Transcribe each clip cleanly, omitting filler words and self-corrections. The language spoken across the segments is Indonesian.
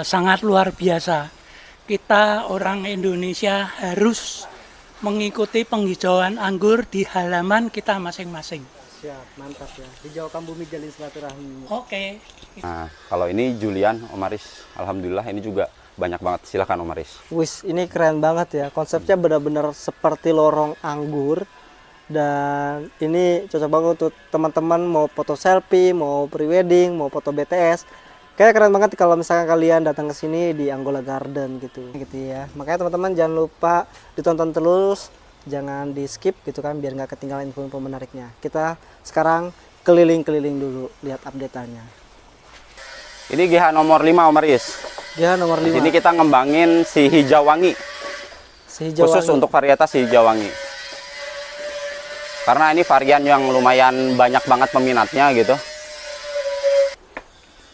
Sangat luar biasa. Kita orang Indonesia harus mengikuti penghijauan anggur di halaman kita masing-masing. Siap, mantap ya. Hijaukan bumi jalin silaturahmi. Oke. Nah, kalau ini Julian, Om Aris. Alhamdulillah ini juga banyak banget. Silakan Om Aris. Wis, ini keren banget ya. Konsepnya benar-benar seperti lorong anggur. Dan ini cocok banget untuk teman-teman mau foto selfie, mau pre-wedding, mau foto BTS. Kayak keren banget kalau misalkan kalian datang ke sini di Angola Garden gitu ya. Makanya teman-teman jangan lupa ditonton terus, jangan di skip gitu kan biar nggak ketinggalan info-info menariknya. Kita sekarang keliling-keliling dulu lihat update-annya. Ini GH nomor 5 Om Aris. Ya nomor 5. Di sini kita ngembangin si hijau wangi. Khusus untuk varietas si hijau wangi. Karena ini varian yang lumayan banyak banget peminatnya gitu.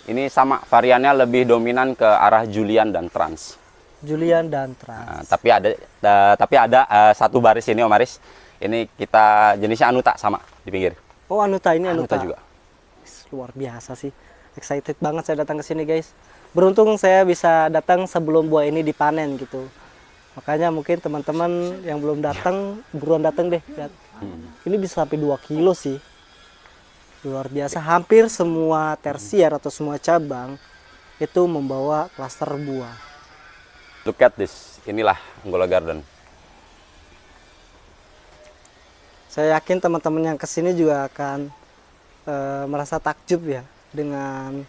Ini sama variannya lebih dominan ke arah Julian dan Trans. Julian dan Trans. Nah, tapi ada satu baris ini Om Aris. Ini kita jenisnya Anuta sama di pinggir. Oh Anuta, ini Anuta juga. Luar biasa sih. Excited banget saya datang ke sini guys. Beruntung saya bisa datang sebelum buah ini dipanen gitu. Makanya mungkin teman-teman yang belum datang buruan datang deh. Lihat. Ini bisa sampai 2 kilo sih. Luar biasa. Hampir semua tersier atau semua cabang itu membawa klaster buah. Look at this. Inilah Angola Garden. Saya yakin teman-teman yang kesini juga akan merasa takjub ya dengan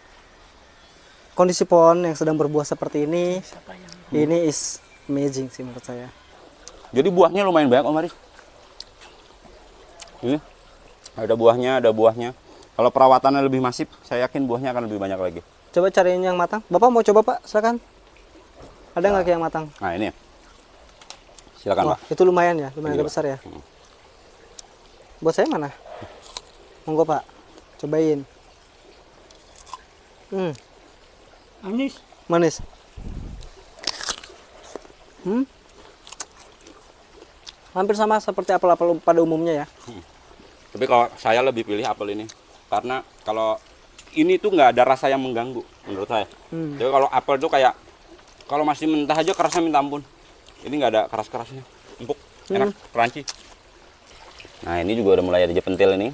kondisi pohon yang sedang berbuah seperti ini. Ini is amazing sih menurut saya. Jadi buahnya lumayan banyak Om Aris. Ini ada buahnya. Kalau perawatannya lebih masif, saya yakin buahnya akan lebih banyak lagi. Coba cariin yang matang. Bapak mau coba Pak? Silakan. Ada nggak yang matang? Nah ini, silakan Pak. Itu lumayan ya, lumayan agak besar ya. Buat saya mana? Monggo Pak, cobain. Manis. Manis. Hampir sama seperti apel-apel pada umumnya ya. Tapi kalau saya lebih pilih apel ini. Karena kalau ini tuh nggak ada rasa yang mengganggu menurut saya. Jadi kalau apel tuh kayak, kalau masih mentah aja kerasnya minta ampun. Ini nggak ada keras-kerasnya. Empuk, enak, crunchy. Nah ini juga udah mulai ada pentil ini.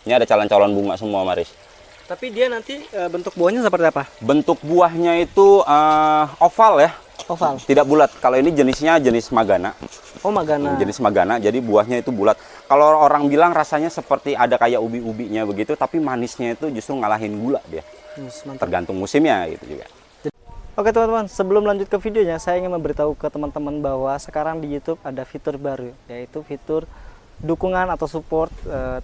Ini ada calon-calon bunga semua Maris. Tapi dia nanti bentuk buahnya seperti apa? Bentuk buahnya itu oval ya. Oval. Tidak bulat. Kalau ini jenisnya jenis Magana. Oh Magana. Jenis Magana, jadi buahnya itu bulat. Kalau orang bilang rasanya seperti ada kayak ubi-ubinya begitu, tapi manisnya itu justru ngalahin gula dia. Tergantung musimnya gitu juga. Oke teman-teman, sebelum lanjut ke videonya, saya ingin memberitahu ke teman-teman bahwa sekarang di YouTube ada fitur baru, yaitu fitur dukungan atau support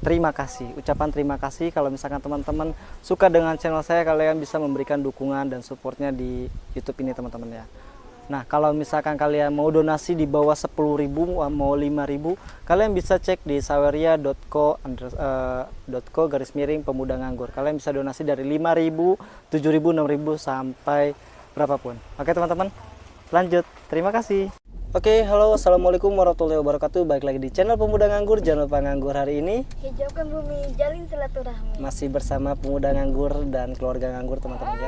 terima kasih. Ucapan terima kasih kalau misalkan teman-teman suka dengan channel saya, kalian bisa memberikan dukungan dan supportnya di YouTube ini teman-teman ya. Nah kalau misalkan kalian mau donasi di bawah 10.000 mau 5.000, kalian bisa cek di saweria.co _pemuda nganggur. Kalian bisa donasi dari 5.000, 7.000, 6.000 sampai berapapun. Oke teman-teman, lanjut. Terima kasih. Oke, halo, assalamualaikum warahmatullahi wabarakatuh. Balik lagi di channel Pemuda Nganggur. Jangan lupa nganggur hari ini. Hijaukan bumi, jalin silaturahmi. Masih bersama Pemuda Nganggur dan keluarga nganggur teman-teman ya.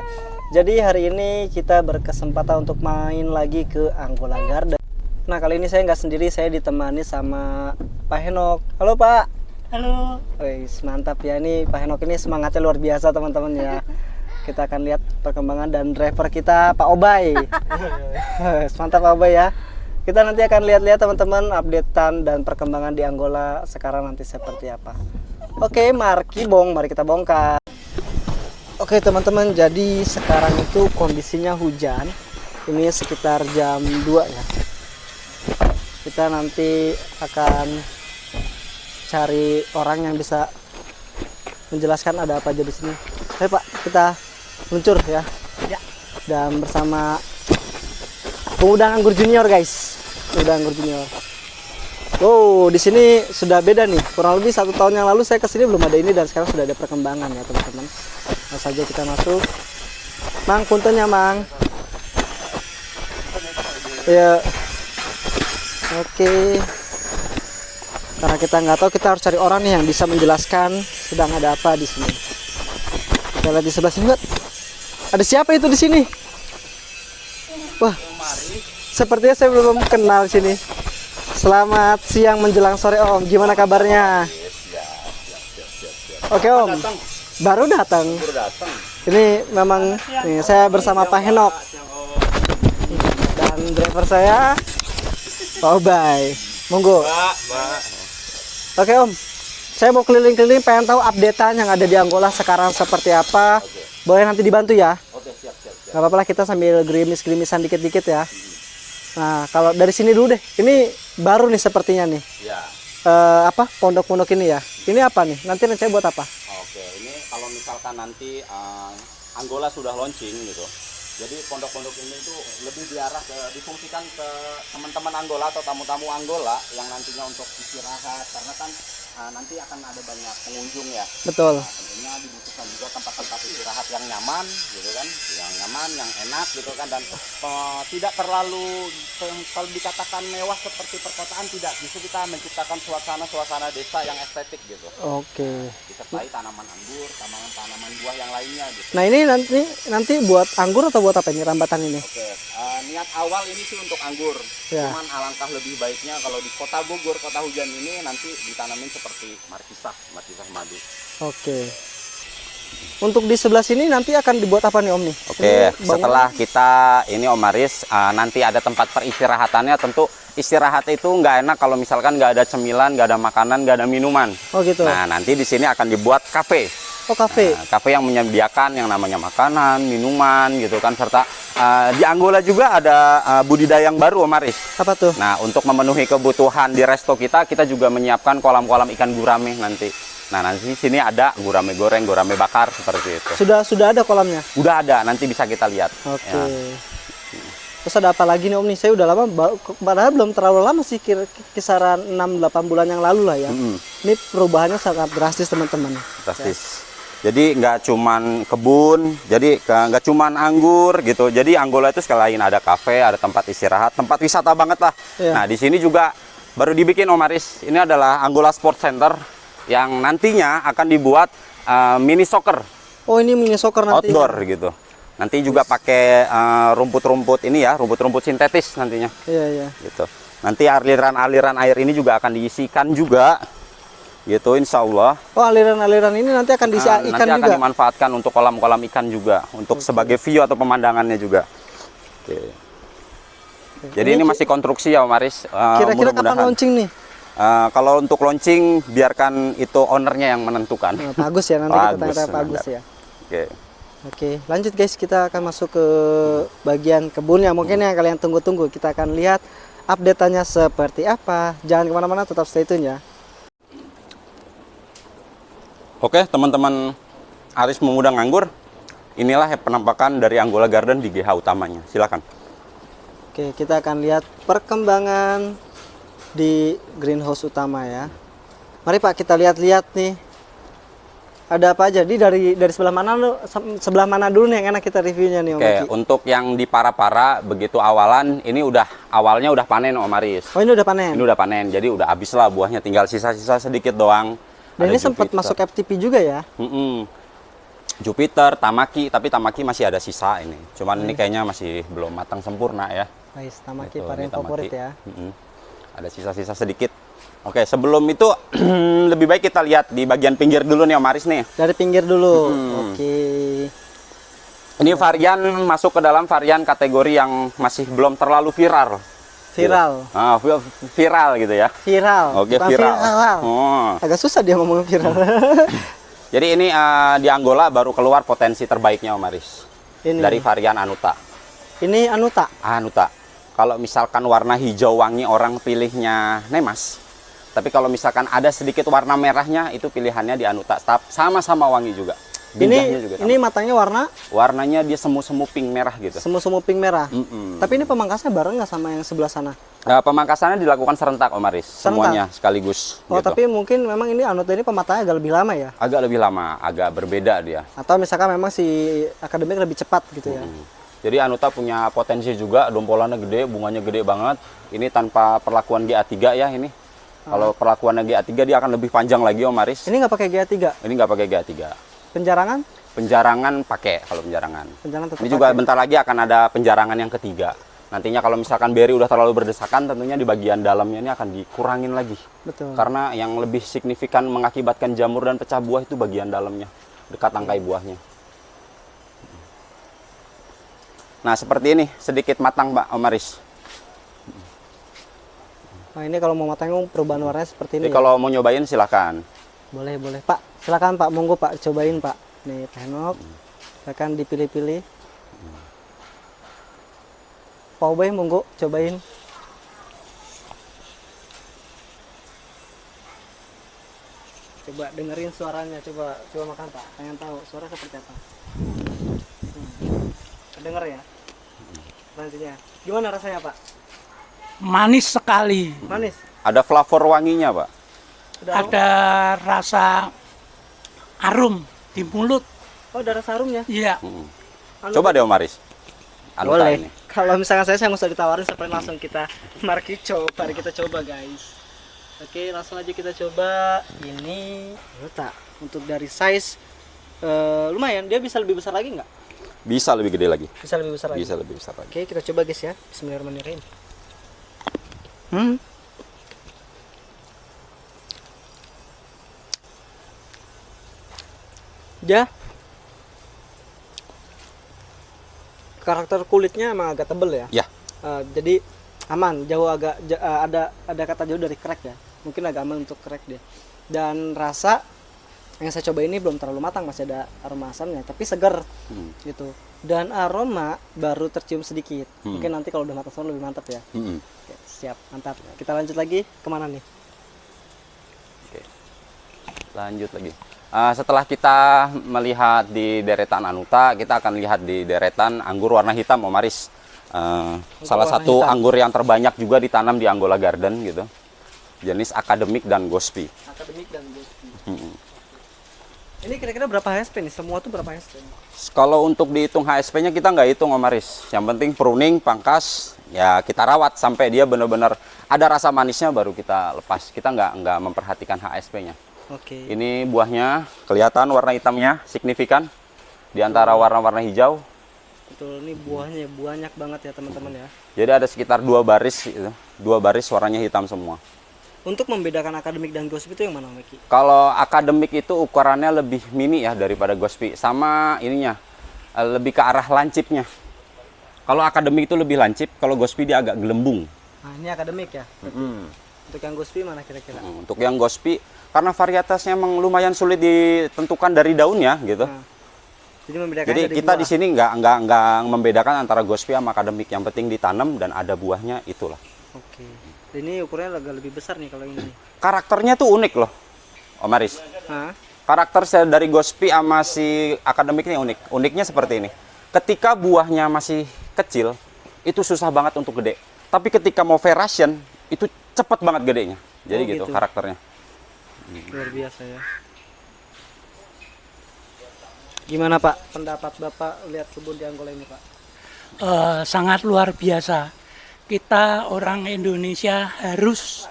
Jadi hari ini kita berkesempatan untuk main lagi ke Angola Garden. Nah kali ini saya nggak sendiri, saya ditemani sama Pak Henok. Halo Pak. Halo. Wih, mantap ya, ini Pak Henok ini semangatnya luar biasa teman-teman ya. Kita akan lihat perkembangan dan driver kita Pak Obay. Mantap Pak Obay ya. Kita nanti akan lihat-lihat teman-teman updatean dan perkembangan di Angola sekarang nanti seperti apa. Oke, mari kita bongkar. Oke teman-teman, jadi sekarang itu kondisinya hujan. Ini sekitar jam 2 ya. Kita nanti akan cari orang yang bisa menjelaskan ada apa aja di sini. Ayo Pak, kita luncur ya. Dan bersama Pemuda Nganggur Junior guys. Pemuda Nganggur Junior. Wow, di sini sudah beda nih. Kurang lebih 1 tahun yang lalu saya kesini belum ada ini, dan sekarang sudah ada perkembangan ya teman-teman. Langsung saja kita masuk. Mang, puntennya Mang. Ya. Oke. Karena kita nggak tahu, kita harus cari orang nih yang bisa menjelaskan sedang ada apa di sini. Kita lihat di sebelah sini, Mbak. Ada siapa itu di sini? Wah, sepertinya saya belum kenal sini. Selamat siang menjelang sore Om. Gimana kabarnya? Oke Om. Baru datang. Ini memang nih, saya bersama Pak Henok dan driver saya Pak Obay. Monggo. Oke Om. Saya mau keliling-keliling pengen tahu updatean yang ada di Angola sekarang seperti apa. Boleh nanti dibantu ya? Oke, siap. Gak apa-apa lah, kita sambil gerimis-gerimisan dikit-dikit ya. Nah, kalau dari sini dulu deh. Ini baru nih sepertinya nih. Ya. Apa pondok-pondok ini ya? Ini apa nih? Nanti rencana buat apa? Oke, ini kalau misalkan nanti Angola sudah launching gitu. Jadi pondok-pondok ini itu lebih difungsikan ke teman-teman Angola atau tamu-tamu Angola yang nantinya untuk istirahat, karena kan nanti akan ada banyak pengunjung ya. Betul. Nah, tentunya dibutuhkan juga tempat-tempat istirahat yang nyaman gitu kan, yang nyaman, yang enak gitu kan, dan tidak terlalu kalau dikatakan mewah seperti perkotaan, tidak. Justru kita menciptakan suasana desa yang estetik gitu. Oke. Disertai tanaman anggur, tanaman buah yang lainnya gitu. Nah, ini nanti buat anggur atau buat apa ini rambatan ini? Oke, niat awal ini sih untuk anggur. Ya. Cuman alangkah lebih baiknya kalau di kota Bogor, kota hujan ini nanti ditanamin seperti markisah madu. Oke. Untuk di sebelah sini nanti akan dibuat apa nih Om nih? Oke, Ini bangunan- setelah kita ini Om Maris, nanti ada tempat peristirahatannya. Tentu istirahat itu nggak enak kalau misalkan nggak ada cemilan, nggak ada makanan, nggak ada minuman. Oh gitu. Nah, nanti di sini akan dibuat kafe. Oh kafe. Nah, kafe yang menyediakan yang namanya makanan, minuman gitu kan, serta di Angola juga ada budidaya yang baru Om Maris. Apa tuh? Nah, untuk memenuhi kebutuhan di resto kita juga menyiapkan kolam-kolam ikan gurame nanti. Nah, nanti di sini ada gurame goreng, gurame bakar seperti itu. Sudah ada kolamnya. Udah ada, nanti bisa kita lihat. Oke. Ya. Terus ada apa lagi nih Om nih? Saya udah lama, padahal belum terlalu lama sih, kisaran 6-8 bulan yang lalu lah ya. Ini perubahannya sangat drastis teman-teman. Drastis. Jadi nggak cuman kebun, jadi nggak cuman anggur gitu. Jadi Angola itu sekali lain ada kafe, ada tempat istirahat, tempat wisata banget lah. Iya. Nah, di sini juga baru dibikin Om Aris. Ini adalah Angola Sport Center yang nantinya akan dibuat mini soccer Oh ini mini soccer nanti. outdoor gitu. Nanti juga pakai rumput-rumput ini ya, rumput-rumput sintetis nantinya. Iya. Gitu. Nanti aliran-aliran air ini juga akan diisikan juga. Gitu, insya Allah. Oh aliran-aliran ini nanti akan diisi ikan nanti akan juga. dimanfaatkan untuk kolam-kolam ikan juga, untuk sebagai view atau pemandangannya juga. Oke. Jadi ini masih konstruksi ya Om Aris. Kira-kira kapan mudah-mudahan. launching nih? Kalau untuk launching biarkan itu ownernya yang menentukan. Nah, Pak Agus ya, nanti kita tanya-tanya Pak Agus mantap. ya. Oke. Oke, lanjut guys, kita akan masuk ke bagian kebun yang mungkin yang kalian tunggu-tunggu. Kita akan lihat update-nya seperti apa. Jangan kemana-mana, tetap stay tune ya. Oke, teman-teman Aris Memuda Nganggur, inilah penampakan dari Angola Garden di GH utamanya. Silakan. Oke, kita akan lihat perkembangan di greenhouse utama ya. Mari Pak, kita lihat-lihat nih. Ada apa aja? Dari sebelah mana dulu nih yang enak kita reviewnya nih Om Oke, Aki? untuk yang di para-para begitu awalan, ini awalnya udah panen Om Aris. Oh ini udah panen. Ini udah panen, jadi udah habis lah buahnya, tinggal sisa-sisa sedikit doang. Dan Ada ini sempat Jupiter. masuk FTP juga ya? Jupiter, Tamaki, tapi Tamaki masih ada sisa ini. Cuman ini kayaknya masih belum matang sempurna ya. Nice, Tamaki Itu, varian ini Tamaki. favorit ya. Ada sisa-sisa sedikit. Oke, sebelum itu lebih baik kita lihat di bagian pinggir dulu nih Om Aris nih. Dari pinggir dulu. Oke. Ini varian masuk ke dalam varian kategori yang masih belum terlalu viral. Viral. Viral gitu ya. Viral. Oke, bukan viral. viral. Oh. Agak susah dia ngomong viral. Jadi ini di Angola baru keluar potensi terbaiknya Om Aris. Ini. Dari varian Anuta. Ini Anuta. Anuta. Kalau misalkan warna hijau wangi orang pilihnya Nemas. Tapi kalau misalkan ada sedikit warna merahnya itu pilihannya di Anuta. Sama-sama wangi juga. Bindahnya juga Ini matangnya warnanya dia semu-semu pink merah gitu. semu-semu pink merah. Tapi ini pemangkasnya bareng nggak sama yang sebelah sana? Pemangkasannya dilakukan serentak Om Aris. Semuanya sekaligus. Oh, gitu. tapi mungkin memang ini Anuta ini pematangnya agak lebih lama ya? Agak lebih lama, agak berbeda dia. Atau misalkan memang si akademik lebih cepat gitu ya? Jadi Anuta punya potensi juga, dompolannya gede, bunganya gede banget. Ini tanpa perlakuan GA3 ya ini. Kalau perlakuannya GA3 dia akan lebih panjang lagi Om Aris. Ini nggak pakai GA3? Ini nggak pakai GA3. Penjarangan? Penjarangan pakai kalau penjarangan. Penjarangan tetap Ini juga pakai. bentar lagi akan ada penjarangan yang ketiga. Nantinya kalau misalkan beri udah terlalu berdesakan, tentunya di bagian dalamnya ini akan dikurangin lagi. Betul. Karena yang lebih signifikan mengakibatkan jamur dan pecah buah itu bagian dalamnya, dekat tangkai buahnya. Nah, seperti ini, sedikit matang, Pak Omaris. Nah, ini kalau mau matang perubahan warnanya seperti ini. Jadi kalau mau nyobain silakan. Boleh, boleh. Pak, silakan Pak, monggo Pak, cobain Pak. Nih, Pak Henok. Silakan dipilih-pilih. Pak Obay, monggo cobain. Coba dengerin suaranya, coba makan Pak. Pengen tahu suara seperti apa. Dengar ya. Selanjutnya. Gimana rasanya Pak? Manis sekali. Manis? Ada flavor wanginya, Pak. Udah Ada rasa arum di mulut. Oh, ada rasa harumnya? Iya. Anu- Coba deh Omaris. Anuta Boleh. ini. Kalau misalkan saya nggak usah ditawarin, seperti langsung kita mari kita coba guys. Oke, langsung aja kita coba. Ini Anuta. Untuk dari size lumayan, dia bisa lebih besar lagi nggak? Bisa lebih gede lagi. Bisa lebih besar lagi. Bisa lebih besar lagi. Oke, kita coba guys ya. Bismillahirrahmanirrahim. Ya. Karakter kulitnya emang agak tebel ya. Ya. Jadi aman, jauh agak ada kata jauh dari crack ya. Mungkin agak aman untuk crack dia. Dan rasa yang saya coba ini belum terlalu matang, masih ada aroma asamnya, tapi segar gitu. Dan aroma baru tercium sedikit. Mungkin nanti kalau udah matang semua lebih mantap ya. Oke, siap, mantap. Kita lanjut lagi kemana nih? Oke. Lanjut lagi. Setelah kita melihat di deretan Anuta, kita akan lihat di deretan anggur warna hitam Omaris. Salah warna satu hitam. anggur yang terbanyak juga ditanam di Angola Garden gitu. Jenis akademik dan gospi. Akademik dan Gospi. Ini kira-kira berapa HSP nih? Semua tuh berapa HSP? Kalau untuk dihitung HSP-nya kita nggak hitung Omaris. Yang penting pruning, pangkas, ya kita rawat sampai dia benar-benar ada rasa manisnya baru kita lepas. Kita nggak memperhatikan HSP-nya. Oke. Ini buahnya kelihatan warna hitamnya signifikan di antara warna-warna hijau. Betul, ini buahnya banyak banget ya teman-teman ya. Jadi ada sekitar 2 baris gitu. 2 baris warnanya hitam semua. Untuk membedakan akademik dan Gospi itu yang mana, Meki? Kalau akademik itu ukurannya lebih mini ya daripada gospi. Sama ininya lebih ke arah lancipnya. Kalau akademik itu lebih lancip, kalau gospi dia agak gelembung. Nah, ini akademik ya. Untuk yang Gospi mana kira-kira? Untuk yang gospi karena varietasnya emang lumayan sulit ditentukan dari daunnya gitu. Nah, jadi membedakan Jadi dari kita buah. di sini nggak membedakan antara gospi sama akademik. Yang penting ditanam dan ada buahnya itulah. Oke. Ini ukurannya agak lebih besar nih kalau ini. Karakternya tuh unik loh, Omaris. Hah? Karakter dari gospi sama si akademik ini unik. Uniknya seperti ini. Ketika buahnya masih kecil, itu susah banget untuk gede. Tapi ketika mau variation, itu cepet banget gedenya. Jadi Oh, gitu gitu. karakternya. Luar biasa ya. Gimana Pak pendapat Bapak lihat kebun di Angola ini Pak? Sangat luar biasa. Kita orang Indonesia harus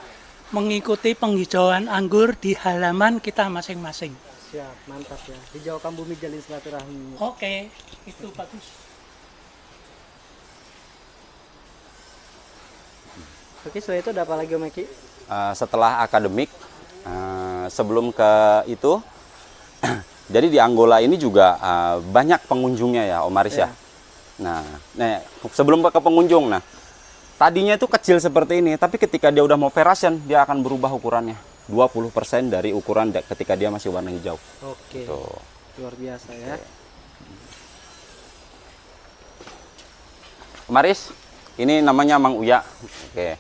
mengikuti penghijauan anggur di halaman kita masing-masing. Siap, mantap ya. Hijaukan bumi jalin silaturahmi. Oke, itu bagus. Oke, setelah itu ada apa lagi Om Eki? Setelah akademik, sebelum ke itu, jadi di Angola ini juga banyak pengunjungnya ya, Omaris ya. Nah, sebelum ke pengunjung, tadinya itu kecil seperti ini, tapi ketika dia udah mau variation, dia akan berubah ukurannya. 20% dari ukuran ketika dia masih warna hijau. Oke. Tuh. Luar biasa ya. Omaris, ini namanya Mang Uya. Oke.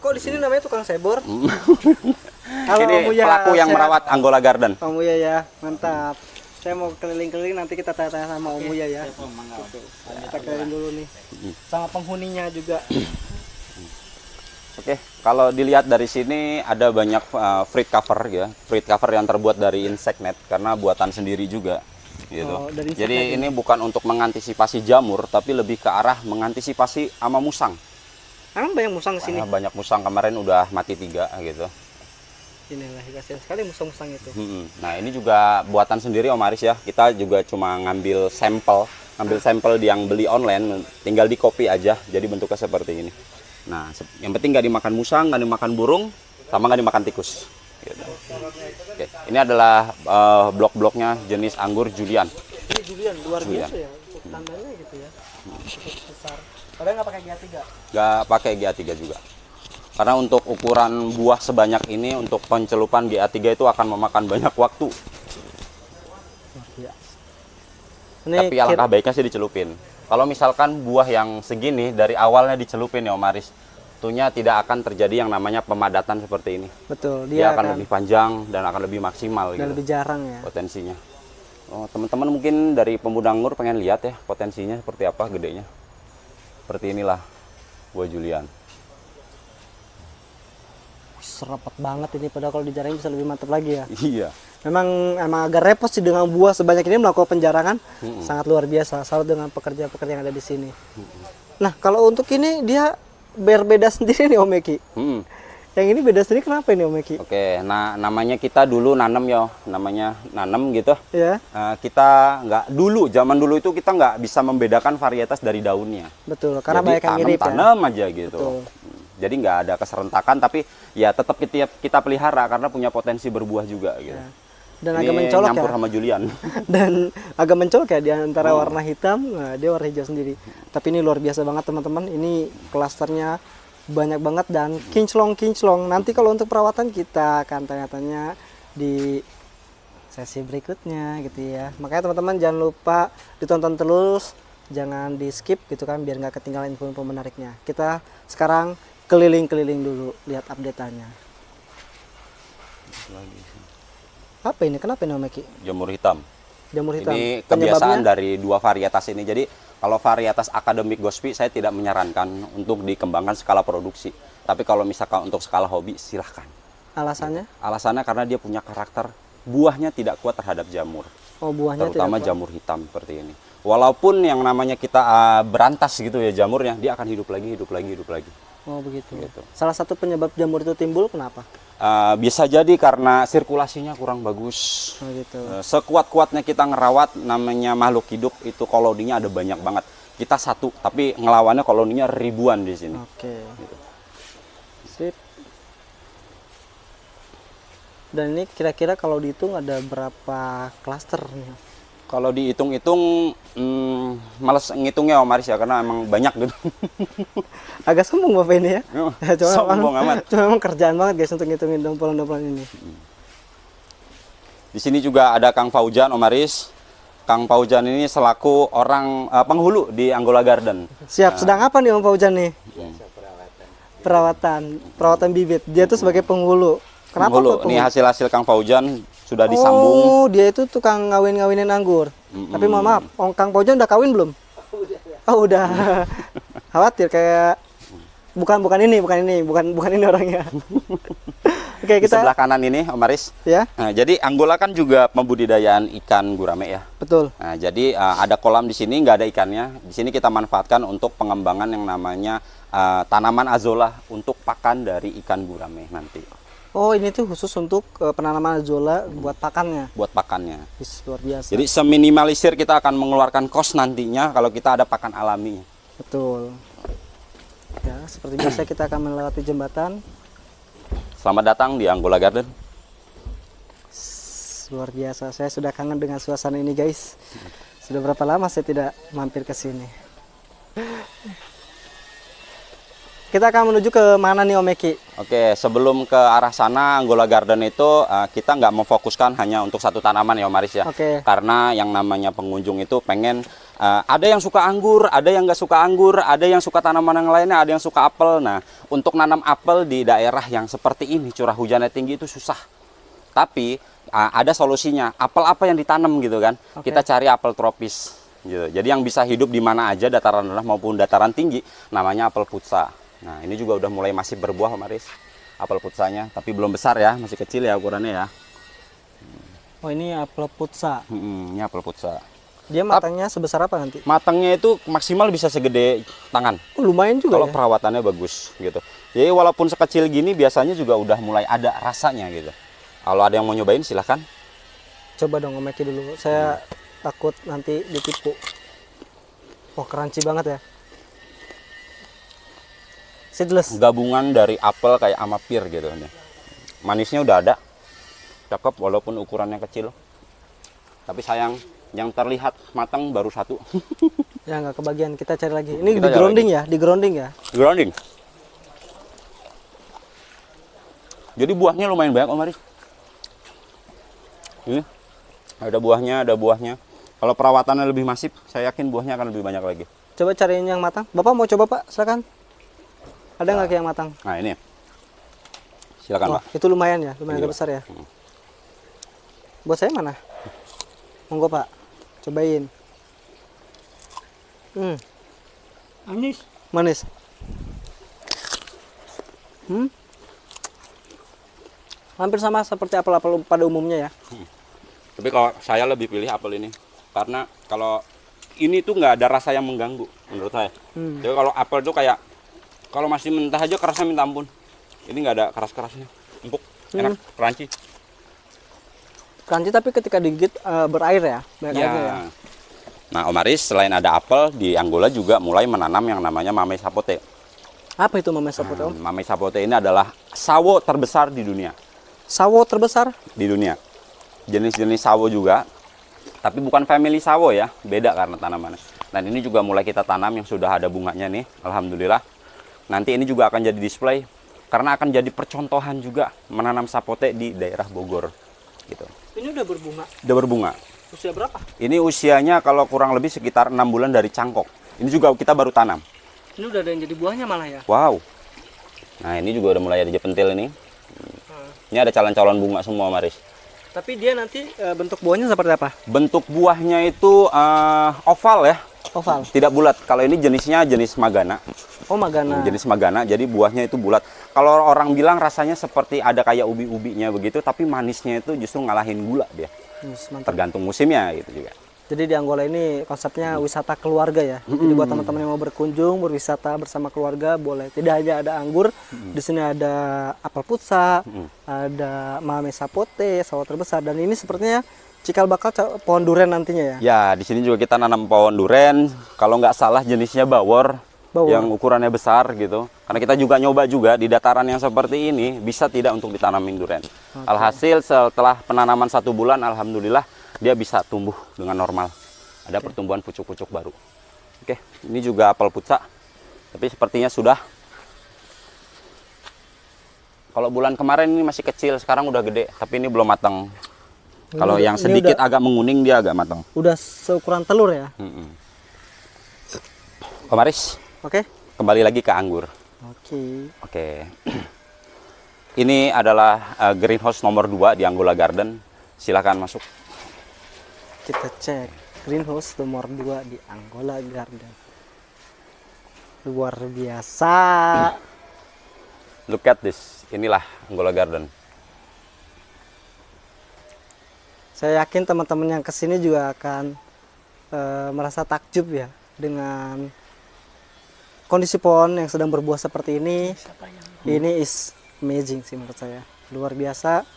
Kok di sini namanya tukang sebor? Halo, Ini Om Uya, pelaku yang sehat? merawat Angola Garden. Om Uya ya, mantap. Saya mau keliling-keliling, nanti kita tanya-tanya sama Om Uya ya. Gitu. Kita keliling dulu nih. Sama penghuninya juga. Oke, kalau dilihat dari sini ada banyak fruit cover ya, fruit cover yang terbuat dari insect net karena buatan sendiri juga, gitu. Oh, dari insect Jadi net ini bukan untuk mengantisipasi jamur, tapi lebih ke arah mengantisipasi hama musang. Emang banyak musang di sini? Karena banyak musang kemarin udah mati 3 gitu. Inilah kasihan sekali musang-musang itu. Nah ini juga buatan sendiri Om Aris ya. Kita juga cuma ngambil sampel yang beli online, tinggal di copy aja. Jadi bentuknya seperti ini. Nah yang penting nggak dimakan musang, nggak dimakan burung, sama nggak dimakan tikus. Gitu. Oke. Ini adalah blok-bloknya jenis anggur Julian. Ini Julian luar Julian. biasa ya untuk tandanya gitu ya. Cukup besar. Padahal nggak pakai GA3. Nggak pakai GA3 juga. Karena untuk ukuran buah sebanyak ini untuk pencelupan GA3 itu akan memakan banyak waktu. Luar biasa. Tapi alangkah baiknya sih dicelupin. Kalau misalkan buah yang segini dari awalnya dicelupin ya Om Aris, tentunya tidak akan terjadi yang namanya pemadatan seperti ini. Betul, Dia akan lebih panjang dan akan lebih maksimal dan gitu, lebih jarang ya. potensinya. Oh, teman-teman mungkin dari pemuda anggur pengen lihat ya potensinya seperti apa gedenya. Seperti inilah buah Julian. Serapet banget ini, padahal kalau dijarangin bisa lebih mantap lagi ya. Iya. Memang agak repot sih dengan buah sebanyak ini melakukan penjarangan. Sangat luar biasa. Salut dengan pekerja-pekerja yang ada di sini. Nah, kalau untuk ini dia berbeda sendiri nih Om Eki. Yang ini beda sendiri kenapa ini Om Eki? Oke, nah namanya kita dulu nanem yo, namanya nanem gitu. Ya, Kita nggak dulu, zaman dulu itu kita nggak bisa membedakan varietas dari daunnya. betul. Karena Jadi banyak yang mirip ya. tanam aja gitu. Betul. Jadi nggak ada keserentakan, tapi ya tetap kita pelihara karena punya potensi berbuah juga gitu. Ya. Dan Ini agak mencolok nyampur ya. sama Julian. Dan agak mencolok ya di antara warna hitam, nah, dia warna hijau sendiri. Tapi ini luar biasa banget teman-teman. Ini klasternya banyak banget dan kinclong. Nanti kalau untuk perawatan kita akan tanya-tanya di sesi berikutnya gitu ya. Makanya teman-teman jangan lupa ditonton terus, jangan di skip gitu kan biar nggak ketinggalan info-info menariknya. Kita sekarang keliling-keliling dulu lihat update-annya. Apa ini? Kenapa ini Om Eki? Jamur hitam. Jamur hitam. Ini kebiasaan Penyebabnya? dari dua varietas ini. Jadi kalau varietas akademik Gospi saya tidak menyarankan untuk dikembangkan skala produksi. Tapi kalau misalkan untuk skala hobi silahkan. Alasannya? Alasannya karena dia punya karakter buahnya tidak kuat terhadap jamur. Oh, buahnya Terutama tidak kuat. jamur hitam seperti ini. Walaupun yang namanya kita berantas gitu ya jamurnya, dia akan hidup lagi. Oh, begitu. Gitu. Salah satu penyebab jamur itu timbul kenapa? Bisa jadi karena sirkulasinya kurang bagus. Oh, gitu. Sekuat-kuatnya kita ngerawat namanya makhluk hidup itu koloninya ada banyak banget. Kita satu, tapi ngelawannya koloninya ribuan di sini. Oke. Gitu. Sip. Dan ini kira-kira kalau dihitung ada berapa klaster nih? Kalau dihitung-hitung, males ngitungnya Om Aris ya, karena emang banyak gitu. Agak sombong Bapak ini ya. Sombong amat. Cuma memang kerjaan banget guys untuk ngitungin dompolan-dompolan ini. Di sini juga ada Kang Faujan Om Aris. Kang Faujan ini selaku orang penghulu di Angola Garden. Siap, sedang apa nih Om Faujan nih? Perawatan bibit. Dia tuh sebagai penghulu. Kenapa Penghulu. Pak Ini hasil-hasil Kang Faujan sudah disambung. Oh, dia itu tukang ngawin-ngawinin anggur. Tapi mohon maaf, Kang Faujan udah kawin belum? Oh, udah. Khawatir kayak bukan ini orangnya. Oke, Di kita sebelah kanan ini Om Aris. ya. Nah, jadi Angola kan juga pembudidayaan ikan gurame ya. Betul. Nah, jadi ada kolam di sini nggak ada ikannya. Di sini kita manfaatkan untuk pengembangan yang namanya tanaman azolla untuk pakan dari ikan gurame nanti. Oh, ini tuh khusus untuk penanaman azolla buat pakannya. Buat pakannya. Luar biasa. Jadi seminimalisir kita akan mengeluarkan kos nantinya kalau kita ada pakan alami. Betul. Ya, seperti biasa kita akan melewati jembatan. Selamat datang di Angola Garden. Luar biasa. Saya sudah kangen dengan suasana ini, guys. Sudah berapa lama saya tidak mampir ke sini. Kita akan menuju ke mana nih Om Eki? Oke, sebelum ke arah sana Angola Garden itu kita nggak memfokuskan hanya untuk satu tanaman ya Om Aris ya. Oke. Karena yang namanya pengunjung itu pengen ada yang suka anggur, ada yang nggak suka anggur, ada yang suka tanaman yang lainnya, ada yang suka apel. Nah, untuk nanam apel di daerah yang seperti ini curah hujannya tinggi itu susah. Tapi ada solusinya. Apel apa yang ditanam gitu kan? Oke. Kita cari apel tropis. Gitu. Jadi yang bisa hidup di mana aja dataran rendah maupun dataran tinggi namanya apel putsa. Nah, ini juga udah mulai masih berbuah Om Aris. Apel putsanya, tapi belum besar ya, masih kecil ya ukurannya ya. Oh, ini apel putsa. Ini apel putsa. Dia matangnya sebesar apa nanti? Matangnya itu maksimal bisa segede tangan. Oh, lumayan juga Kalau ya. perawatannya bagus gitu. Jadi walaupun sekecil gini biasanya juga udah mulai ada rasanya gitu. Kalau ada yang mau nyobain silahkan. Coba dong Om Eki dulu. Saya takut nanti ditipu. Wah, crunchy banget ya. Seedless. Gabungan dari apel kayak sama pir gitu nih. Manisnya udah ada. Cakep walaupun ukurannya kecil. Tapi sayang yang terlihat matang baru satu. Ya nggak kebagian, kita cari lagi. Ini Kita di cari grounding ya, di grounding ya. Grounding. Jadi buahnya lumayan banyak Om Aris. Ini ada buahnya, ada buahnya. Kalau perawatannya lebih masif, saya yakin buahnya akan lebih banyak lagi. Coba cariin yang matang. Bapak mau coba Pak? Silakan. Ada nggak yang matang? Nah ini, silakan Wah, Pak. itu lumayan ya, lumayan Ini, agak Pak. besar ya. Buat saya mana? Monggo Pak, cobain. Anis. Manis. Hampir sama seperti apel-apel pada umumnya ya. Tapi kalau saya lebih pilih apel ini, karena kalau ini tuh nggak ada rasa yang mengganggu menurut saya. Jadi kalau apel tuh kayak kalau masih mentah aja kerasnya minta ampun. Ini nggak ada keras-kerasnya, empuk, enak, crunchy. Crunchy tapi ketika digigit berair ya, banyak airnya ya. Nah, Om Aris selain ada apel di Angola juga mulai menanam yang namanya mame sapote. Apa itu Mame Sapote Om? Mame sapote ini adalah sawo terbesar di dunia. Sawo terbesar? Di dunia. Jenis-jenis sawo juga, tapi bukan family sawo ya, beda karena tanamannya. Dan ini juga mulai kita tanam yang sudah ada bunganya nih, alhamdulillah. Nanti ini juga akan jadi display karena akan jadi percontohan juga menanam sapote di daerah Bogor gitu. Ini udah berbunga. Udah berbunga. Usia berapa? Ini usianya kalau kurang lebih sekitar 6 bulan dari cangkok. Ini juga kita baru tanam. Ini udah ada yang jadi buahnya malah ya. Wow. Nah, ini juga udah mulai ada pentil ini. Ini ada calon-calon bunga semua, Maris. Tapi dia nanti bentuk buahnya seperti apa? Bentuk buahnya itu oval ya. Oval. Tidak bulat. Kalau ini jenisnya jenis magana. Oh, magana. Jenis magana, jadi buahnya itu bulat. Kalau orang bilang rasanya seperti ada kayak ubi-ubinya begitu, tapi manisnya itu justru ngalahin gula dia. Mantap. Tergantung musimnya gitu juga. Jadi di Angola ini konsepnya wisata keluarga ya. Jadi buat teman-teman yang mau berkunjung, berwisata bersama keluarga boleh. Tidak hanya ada anggur, di sini ada apel putsa, ada mame sapote, sawo terbesar, dan ini sepertinya cikal bakal pohon durian nantinya ya. Ya, di sini juga kita nanam pohon duren. Kalau nggak salah jenisnya bawor, yang ukurannya besar gitu. Karena kita juga nyoba juga di dataran yang seperti ini bisa tidak untuk ditanamin duren. Alhasil setelah penanaman 1 bulan, alhamdulillah dia bisa tumbuh dengan normal. Ada pertumbuhan pucuk-pucuk baru. Oke, ini juga apel putsa. Tapi sepertinya sudah. Kalau bulan kemarin ini masih kecil, sekarang udah gede. Tapi ini belum matang. Kalau yang sedikit agak menguning dia agak matang. Udah seukuran telur ya. Om Aris, Oke. kembali lagi ke anggur. Oke. Ini adalah greenhouse nomor 2 di Angola Garden. Silakan masuk. Kita cek greenhouse nomor 2 di Angola Garden. Luar biasa. Look at this. Inilah Angola Garden. Saya yakin teman-teman yang kesini juga akan merasa takjub ya dengan kondisi pohon yang sedang berbuah seperti ini. Ini is amazing sih menurut saya, luar biasa.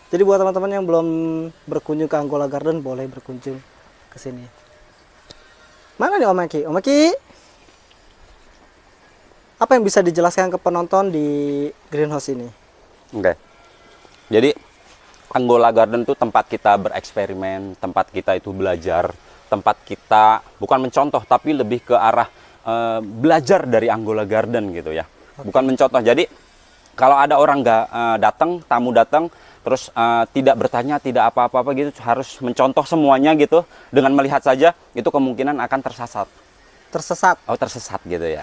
Jadi buat teman-teman yang belum berkunjung ke Angola Garden, boleh berkunjung ke sini. Mana nih Om Eki? Om Eki, apa yang bisa dijelaskan ke penonton di greenhouse ini? Oke. Jadi Angola Garden itu tempat kita bereksperimen, tempat kita itu belajar, tempat kita bukan mencontoh tapi lebih ke arah belajar dari Angola Garden gitu ya. Bukan mencontoh. Jadi kalau ada orang nggak datang, tamu datang, terus tidak bertanya, tidak apa-apa gitu, harus mencontoh semuanya gitu, dengan melihat saja itu kemungkinan akan tersesat. Tersesat? Oh, tersesat gitu ya.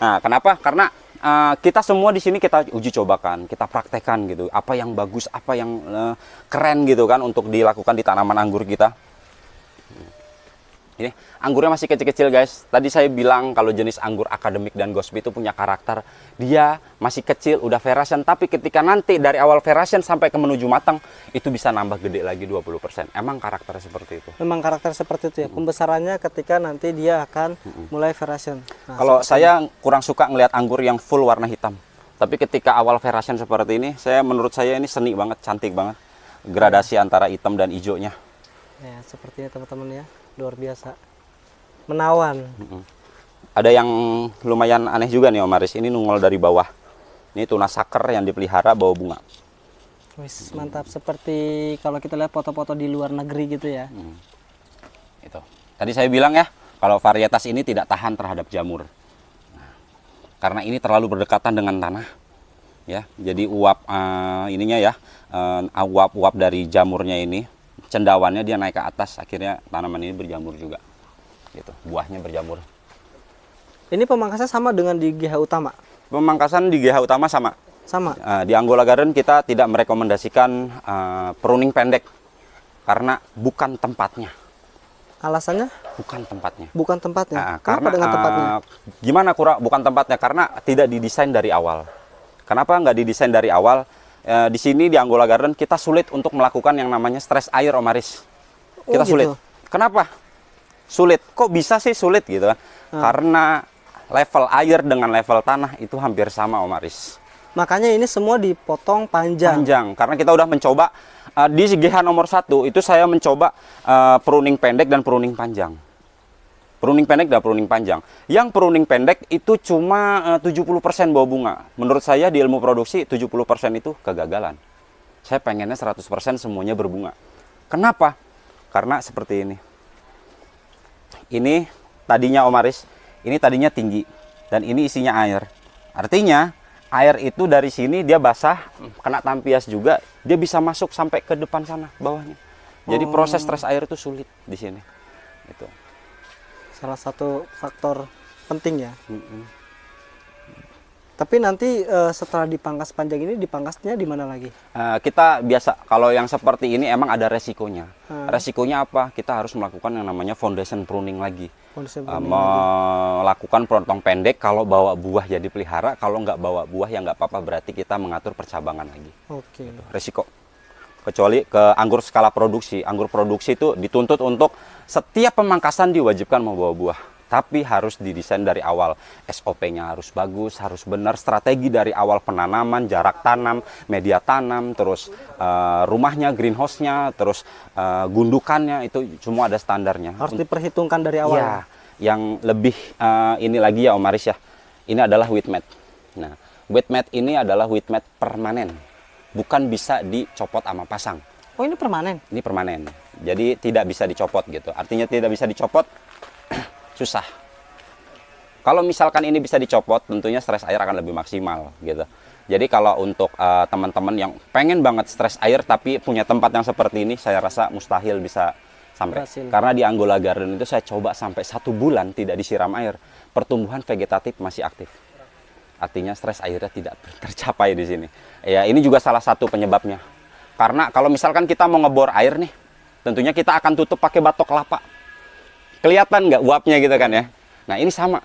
Nah, kenapa? Karena kita semua di sini kita uji cobakan, kita praktekkan gitu, apa yang bagus, apa yang keren gitu kan untuk dilakukan di tanaman anggur kita. Ini anggurnya masih kecil-kecil guys. Tadi saya bilang kalau jenis anggur akademik dan Gosby itu punya karakter. Dia masih kecil, udah Verasen. Tapi ketika nanti dari awal Verasen sampai ke menuju matang, itu bisa nambah gede lagi 20%. Emang karakternya seperti itu. Memang karakter seperti itu ya. Pembesarannya ketika nanti dia akan mulai Verasen. Nah, Kalau saya kurang suka ngelihat anggur yang full warna hitam. Tapi ketika awal Verasen seperti ini, menurut saya ini seni banget, cantik banget. Gradasi antara hitam dan hijaunya. ya, sepertinya teman-teman ya. Luar biasa. Menawan. Ada yang lumayan aneh juga nih Om Aris. Ini nungol dari bawah. Ini tuna saker yang dipelihara bawa bunga. Wis, mantap. Seperti kalau kita lihat foto-foto di luar negeri gitu ya. Itu. Tadi saya bilang ya, kalau varietas ini tidak tahan terhadap jamur. Nah, karena ini terlalu berdekatan dengan tanah. Ya, jadi uap ininya ya, uap-uap dari jamurnya ini, cendawannya dia naik ke atas, akhirnya tanaman ini berjamur juga. Gitu, buahnya berjamur. Ini pemangkasnya sama dengan di GH Utama? Pemangkasan di GH Utama sama. Sama? Di Anggola Garden kita tidak merekomendasikan pruning pendek karena bukan tempatnya. Alasannya? Bukan tempatnya. Bukan tempatnya. Kenapa Karena dengan tempatnya? gimana bukan tempatnya? Karena tidak didesain dari awal. Kenapa nggak didesain dari awal? Di sini di Anggola Garden kita sulit untuk melakukan yang namanya stres air, Om Aris. Kita gitu. sulit. Kenapa? Sulit. Kok bisa sih sulit gitu kan? Karena level air dengan level tanah itu hampir sama, Om Aris. Makanya ini semua dipotong panjang. Panjang. Karena kita udah mencoba di GH nomor 1 itu saya mencoba pruning pendek dan pruning panjang. Pruning pendek dan pruning panjang. Yang pruning pendek itu cuma 70% bawa bunga. Menurut saya di ilmu produksi 70% itu kegagalan. Saya pengennya 100% semuanya berbunga. Kenapa? Karena seperti ini. Ini tadinya Om Aris, ini tadinya tinggi dan ini isinya air. Artinya air itu dari sini dia basah, kena tampias juga, dia bisa masuk sampai ke depan sana bawahnya. Jadi proses stres air itu sulit di sini. Itu. Salah satu faktor penting ya. Tapi nanti setelah dipangkas panjang ini, dipangkasnya di mana lagi? Kita biasa kalau yang seperti ini emang ada resikonya. Resikonya apa? Kita harus melakukan yang namanya foundation pruning lagi. Melakukan pelontong pendek kalau bawa buah jadi pelihara, kalau nggak bawa buah ya nggak apa-apa, berarti kita mengatur percabangan lagi. Oke. Gitu, resiko. Kecuali ke anggur skala produksi. Anggur produksi itu dituntut untuk setiap pemangkasan diwajibkan membawa buah. Tapi harus didesain dari awal. SOP-nya harus bagus, harus benar. Strategi dari awal penanaman, jarak tanam, media tanam, terus rumahnya, greenhouse-nya, terus gundukannya, itu semua ada standarnya. Harus diperhitungkan dari awal. Ya, yang lebih ini lagi ya Om Aris ya. Ini adalah wheat mat. Nah, wheat mat ini adalah wheat mat permanen. Bukan bisa dicopot sama pasang. Oh, ini permanen? Ini permanen. Jadi tidak bisa dicopot gitu. Artinya tidak bisa dicopot, susah. Kalau misalkan ini bisa dicopot, tentunya stres air akan lebih maksimal gitu. Jadi kalau untuk teman-teman yang pengen banget stres air tapi punya tempat yang seperti ini, saya rasa mustahil bisa sampai. Berhasil. Karena di Anggola Garden itu saya coba sampai 1 bulan tidak disiram air, pertumbuhan vegetatif masih aktif. Artinya stres airnya tidak tercapai di sini. Ya, ini juga salah satu penyebabnya. Karena kalau misalkan kita mau ngebor air nih, tentunya kita akan tutup pakai batok kelapa. Kelihatan nggak uapnya gitu kan ya? Nah, ini sama.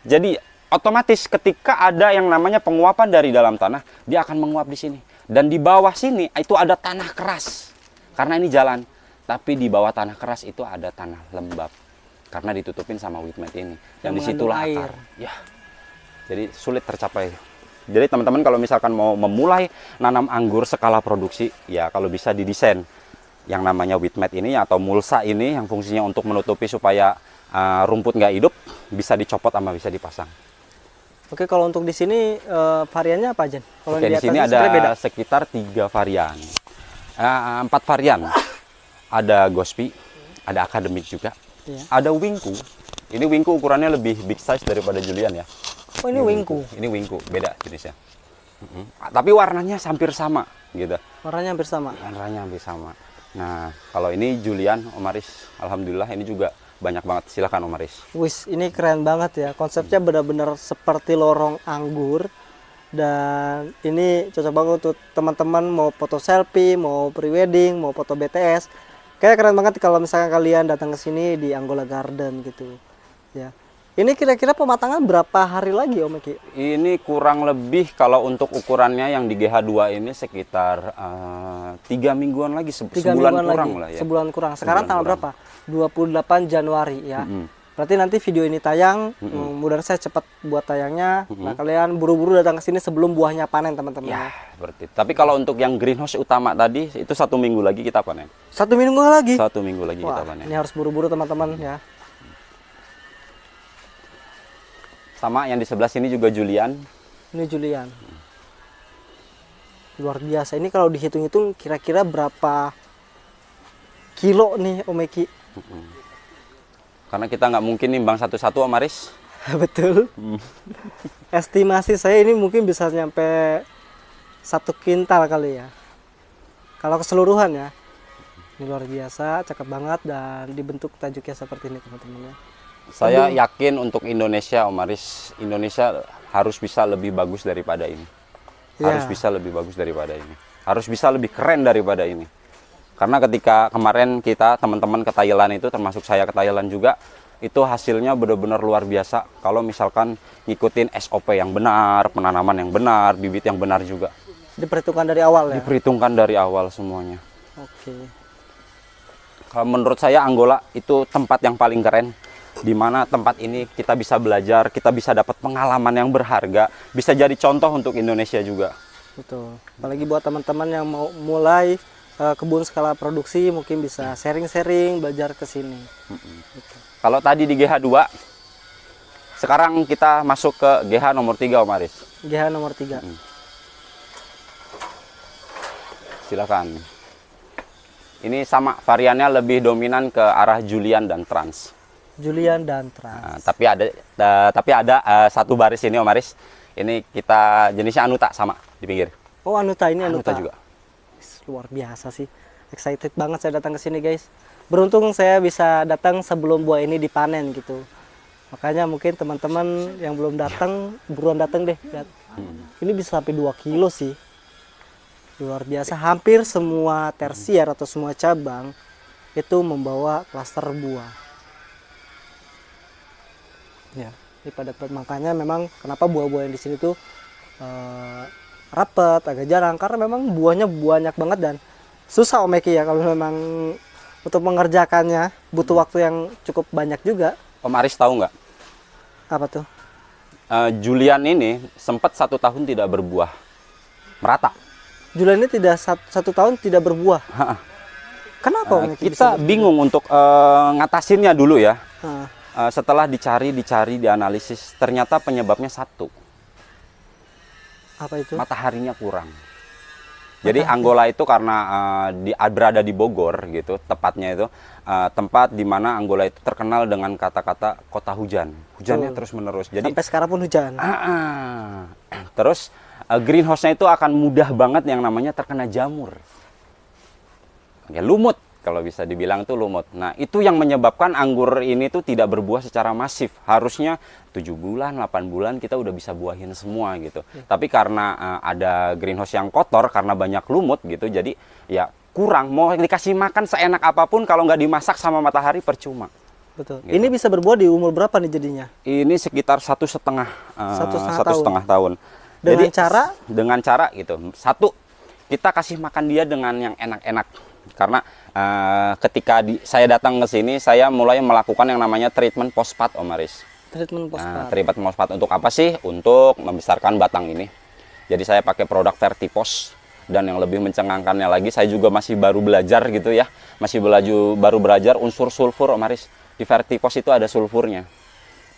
Jadi otomatis ketika ada yang namanya penguapan dari dalam tanah, dia akan menguap di sini. Dan di bawah sini itu ada tanah keras. Karena ini jalan. Tapi di bawah tanah keras itu ada tanah lembab. Karena ditutupin sama wheat mat ini. Dan disitulah akar. Ya. Jadi sulit tercapai. Jadi teman-teman kalau misalkan mau memulai nanam anggur skala produksi, ya kalau bisa didesain yang namanya wheat mat ini atau mulsa ini yang fungsinya untuk menutupi supaya rumput nggak hidup, bisa dicopot sama bisa dipasang. Oke, kalau untuk di sini variannya apa aja? Kalau Oke, di sini ada sekitar 3 varian, 4 varian. Ada Gosby, ada akademik juga, ada Wingku. Ini Wingku ukurannya lebih big size daripada Julian ya. Oh, ini Wingku. Ini Wingku, beda jenisnya. Tapi warnanya hampir sama gitu. Warnanya hampir sama. Warnanya hampir sama. Nah, kalau ini Julian, Om Aris, alhamdulillah ini juga banyak banget. Silakan Om Aris. Wis, ini keren banget ya. Konsepnya benar-benar seperti lorong anggur. Dan ini cocok banget untuk teman-teman mau foto selfie, mau pre-wedding, mau foto BTS. Kayak keren banget kalau misalkan kalian datang ke sini di Angola Garden gitu. Ya. Ini kira-kira pematangan berapa hari lagi Om Eki? Ini kurang lebih kalau untuk ukurannya yang di GH2 ini sekitar 3 mingguan lagi, 3 sebulan mingguan kurang lagi. lah ya. Sebulan kurang. Sekarang Sebulan tanggal kurang. berapa? 28 Januari ya. Berarti nanti video ini tayang, mudah-mudahan saya cepat buat tayangnya. Nah, kalian buru-buru datang ke sini sebelum buahnya panen, teman-teman. Ya, berarti. Tapi kalau untuk yang greenhouse utama tadi itu 1 minggu lagi kita panen. 1 minggu lagi. 1 minggu lagi kita Wah, panen. ini harus buru-buru teman-teman ya. Sama yang di sebelah sini juga Julian. Ini Julian. Luar biasa. Ini kalau dihitung-hitung kira-kira berapa kilo nih Om Eki? Karena kita nggak mungkin nimbang satu-satu, Om Aris. Betul. Estimasi saya ini mungkin bisa nyampe 1 kintal kali ya. Kalau keseluruhan ya. Ini luar biasa, cakep banget dan dibentuk tajuknya seperti ini teman-teman ya. Saya yakin untuk Indonesia, Om Aris, Indonesia harus bisa lebih bagus daripada ini. Harus bisa lebih bagus daripada ini. Harus bisa lebih keren daripada ini. Karena ketika kemarin kita teman-teman ke Thailand itu, termasuk saya ke Thailand juga, itu hasilnya benar-benar luar biasa. Kalau misalkan ngikutin SOP yang benar, penanaman yang benar, bibit yang benar juga. Diperhitungkan dari awal ya? Diperhitungkan dari awal semuanya. Oke. Kalau menurut saya Angola itu tempat yang paling keren. Di mana tempat ini kita bisa belajar, kita bisa dapat pengalaman yang berharga, bisa jadi contoh untuk Indonesia juga. Betul. Apalagi buat teman-teman yang mau mulai kebun skala produksi, mungkin bisa sharing-sharing, belajar ke sini. Gitu. Kalau tadi di GH2, sekarang kita masuk ke GH nomor 3, Om Aris. GH nomor 3. Silakan. Ini sama, variannya lebih dominan ke arah Julian dan Trans. Julian dan Trans. Nah, tapi ada satu baris ini, Om Aris. Ini kita jenisnya Anuta, sama di pinggir. Oh, Anuta ini Anuta. Juga. Luar biasa sih. Excited banget saya datang ke sini, guys. Beruntung saya bisa datang sebelum buah ini dipanen gitu. Makanya mungkin teman-teman yang belum datang, buruan datang deh. Lihat. Ini bisa sampai 2 kilo sih. Luar biasa. Hampir semua tersier atau semua cabang itu membawa klaster buah. Ya, ini padat banget. Makanya memang kenapa buah-buah yang di sini tuh rapet, agak jarang, karena memang buahnya banyak banget dan susah Om Eki ya kalau memang untuk mengerjakannya butuh waktu yang cukup banyak juga. Om Aris tahu nggak? Apa tuh? Julian ini sempat 1 tahun tidak berbuah merata. Julian ini tidak satu tahun tidak berbuah. Kenapa Om Eki? Kita bingung untuk ngatasinnya dulu ya. Nah, Setelah dicari, dianalisis, ternyata penyebabnya satu. apa itu? Mataharinya kurang. Jadi Angola itu karena berada di Bogor gitu, tepatnya itu tempat di mana Angola itu terkenal dengan kata-kata kota hujan. Hujannya terus-menerus. Jadi Sampai sekarang pun hujan. Terus greenhouse-nya itu akan mudah banget yang namanya terkena jamur. Ya, lumut. Kalau bisa dibilang itu lumut. Nah, itu yang menyebabkan anggur ini tuh tidak berbuah secara masif. Harusnya 7 bulan, 8 bulan kita udah bisa buahin semua gitu. Tapi karena ada greenhouse yang kotor, karena banyak lumut gitu, jadi ya kurang. Mau dikasih makan seenak apapun, kalau nggak dimasak sama matahari percuma. Betul. Gitu. Ini bisa berbuah di umur berapa nih jadinya? Ini sekitar 1,5 tahun. Dengan cara gitu. Satu, kita kasih makan dia dengan yang enak-enak. Karena ketika saya datang ke sini, saya mulai melakukan yang namanya treatment fosfat, Om Aris. Treatment fosfat. Treatment fosfat untuk apa sih? Untuk membesarkan batang ini. Jadi saya pakai produk Vertipos, dan yang lebih mencengangkannya lagi, saya juga masih baru belajar gitu ya. Baru belajar unsur sulfur, Om Aris. Di Vertipos itu ada sulfurnya.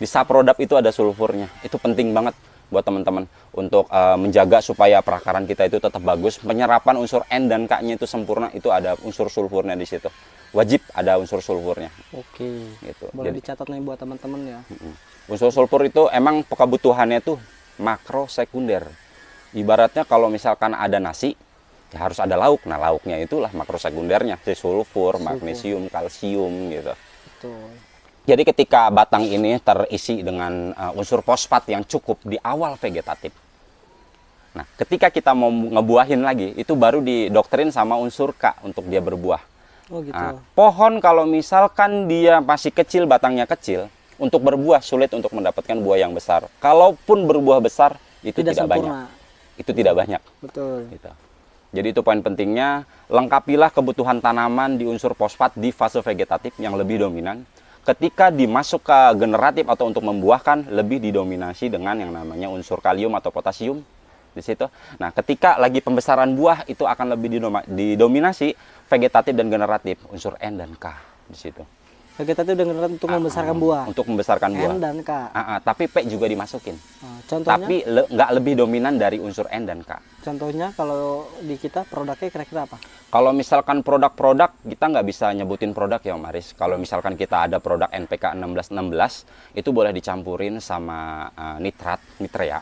Di Saprodap itu ada sulfurnya. Itu penting banget buat teman-teman untuk menjaga supaya perakaran kita itu tetap bagus. Penyerapan unsur N dan K-nya itu sempurna, itu ada unsur sulfurnya di situ. Wajib ada unsur sulfurnya. Oke. Gitu. Boleh dicatat nih buat teman-teman ya. Unsur sulfur itu emang kebutuhannya tuh makro sekunder. Ibaratnya kalau misalkan ada nasi, ya harus ada lauk. Nah, lauknya itulah makro sekundernya, si sulfur, magnesium, kalsium gitu. Betul. Jadi ketika batang ini terisi dengan unsur fosfat yang cukup di awal vegetatif. Nah, ketika kita mau ngebuahin lagi, itu baru didoktrin sama unsur K untuk dia berbuah. Oh gitu. Nah, pohon kalau misalkan dia masih kecil, batangnya kecil, untuk berbuah sulit untuk mendapatkan buah yang besar. Kalaupun berbuah besar, itu tidak banyak. sempurna. Itu tidak banyak. Betul. Gitu. Jadi itu poin pentingnya, lengkapilah kebutuhan tanaman di unsur fosfat di fase vegetatif yang lebih dominan. Ketika dimasuk ke generatif atau untuk membuahkan, lebih didominasi dengan yang namanya unsur kalium atau potasium di situ. Nah, ketika lagi pembesaran buah itu akan lebih didominasi vegetatif dan generatif, unsur N dan K di situ. Vegetatif dan generatif untuk membesarkan buah. Untuk membesarkan buah. N dan K. Tapi P juga dimasukin. Contohnya? Tapi nggak lebih dominan dari unsur N dan K. Contohnya kalau di kita produknya kira-kira apa? Kalau misalkan produk-produk, kita nggak bisa nyebutin produk ya Om Aris. Kalau misalkan kita ada produk NPK 1616, itu boleh dicampurin sama nitrat, nitrea,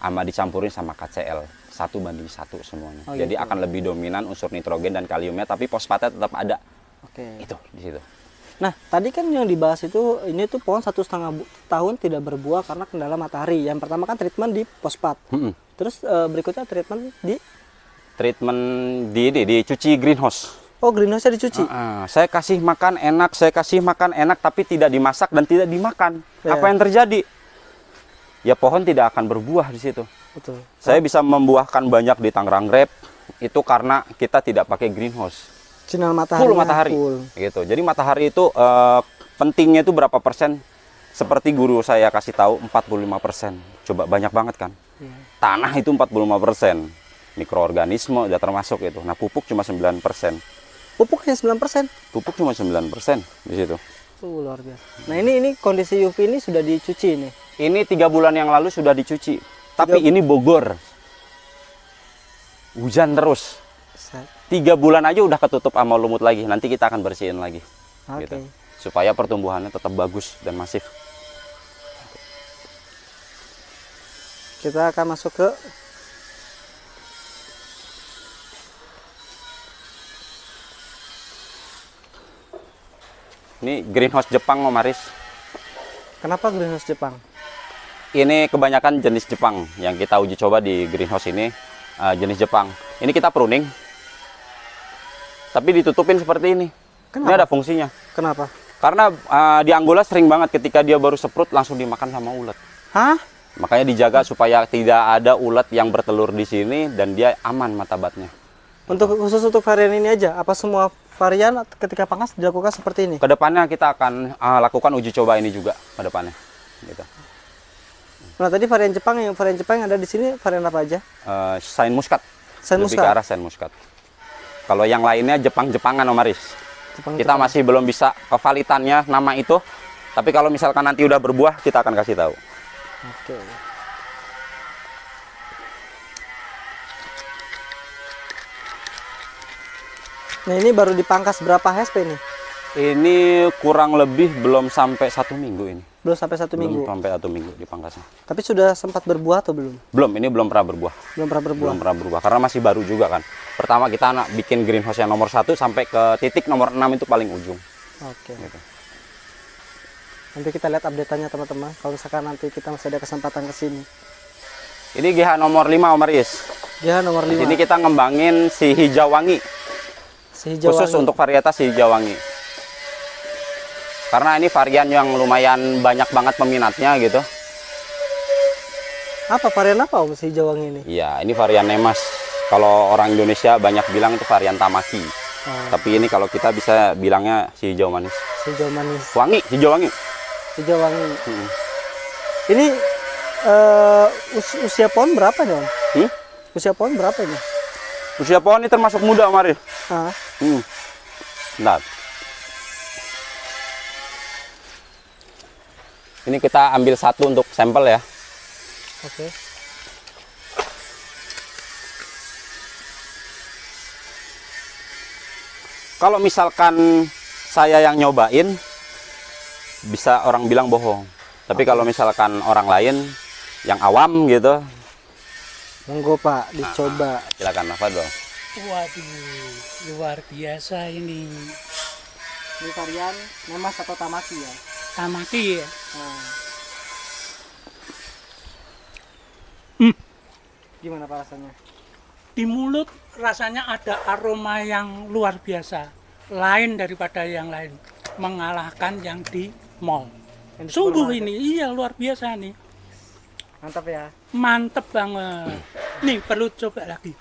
sama dicampurin sama KCl. 1:1 semuanya. Oh, Jadi gitu. akan lebih dominan unsur nitrogen dan kaliumnya, tapi fosfatnya tetap ada. Oke. Itu di situ. Nah, tadi kan yang dibahas itu, ini tuh pohon 1,5 tahun tidak berbuah karena kendala matahari. Yang pertama kan treatment di fosfat. Terus berikutnya treatment di Treatment dicuci greenhouse. oh greenhouse-nya dicuci. Saya kasih makan enak, tapi tidak dimasak dan tidak dimakan. Ya. Apa yang terjadi? Ya pohon tidak akan berbuah di situ. Betul. Saya bisa membuahkan banyak di Tangerang Grape itu karena kita tidak pakai greenhouse. Sinar matahari. Full matahari. Gitu. Jadi matahari itu pentingnya itu berapa persen? Seperti guru saya kasih tahu 45%. Coba banyak banget kan? Iya. Tanah itu 45%. Mikroorganisme udah termasuk itu. Nah, pupuk cuma 9%. Pupuknya 9%. Pupuk cuma 9% di situ. Luar biasa. Nah, ini kondisi UV ini sudah dicuci ini. Ini 3 bulan yang lalu sudah dicuci. Tapi ini Bogor. Hujan terus. 3 bulan aja udah ketutup sama lumut lagi. Nanti kita akan bersihin lagi. Oke. Gitu. Supaya pertumbuhannya tetap bagus dan masif. Kita akan masuk ke Ini greenhouse Jepang, Om Aris. kenapa greenhouse Jepang? Ini kebanyakan jenis Jepang yang kita uji coba di greenhouse ini, jenis Jepang. Ini kita pruning, tapi ditutupin seperti ini. Kenapa? Ini ada fungsinya. Kenapa? Karena di Angola sering banget ketika dia baru seprut langsung dimakan sama ulat. Hah? Makanya dijaga supaya tidak ada ulat yang bertelur di sini dan dia aman matabatnya. Khusus untuk varian ini aja? Apa semua varian ketika panas dilakukan seperti ini? Kedepannya kita akan lakukan uji coba ini juga kedepannya. Gitu. Nah, tadi varian Jepang yang ada di sini varian apa aja? Sain muskat. Sain Lebih muskat. ke arah sain muskat. Kalau yang lainnya Jepang-Jepangan, Om Aris. Kita Jepang. masih belum bisa kevalitannya nama itu. Tapi kalau misalkan nanti udah berbuah, kita akan kasih tahu. Oke. Nah, ini baru dipangkas berapa HP nih? Ini kurang lebih belum sampai 1 minggu ini. Belum sampai 1 minggu. Belum sampai 1 minggu dipangkasnya. Tapi sudah sempat berbuah atau belum? Belum, ini belum pernah berbuah. Belum pernah berbuah. Belum pernah berbuah karena masih baru juga kan. Pertama kita bikin greenhouse yang nomor 1 sampai ke titik nomor 6 itu paling ujung. Oke. Gitu. Nanti kita lihat update-nya teman-teman. Kalau misalkan nanti kita masih ada kesempatan ke sini. Ini GH nomor 5, Om Aris. Ya, nomor 5. Di sini kita ngembangin si hijau wangi. Si hijau Khusus wangi. untuk varietas si hijau wangi. Karena ini varian yang lumayan banyak banget peminatnya gitu. Apa varian apa Om si hijau wangi ini? Iya, ini varian Nemas. Kalau orang Indonesia banyak bilang itu varian Tamaki. Tapi ini kalau kita bisa bilangnya si hijau manis. Si hijau manis. Wangi, hijau wangi. Hijau wangi. Ini usia pohon berapa nih Om? Usia pohon berapa ini? Usia pohon ini termasuk muda, Mari. Ah, Bentar. Ini kita ambil satu untuk sampel ya. oke. Kalau misalkan saya yang nyobain, bisa orang bilang bohong. Tapi kalau misalkan orang lain yang awam gitu, Monggo Pak, dicoba. silakan apa dong. Waduh, luar biasa ini. Ini varian Nemas atau Tamaki ya. Tamaki ya. Gimana Pak rasanya? Di mulut rasanya ada aroma yang luar biasa. lain daripada yang lain, mengalahkan yang di mall. Yang di Sungguh supermarket. ini, iya luar biasa nih, Mantap ya. mantep banget. Nih perlu coba lagi.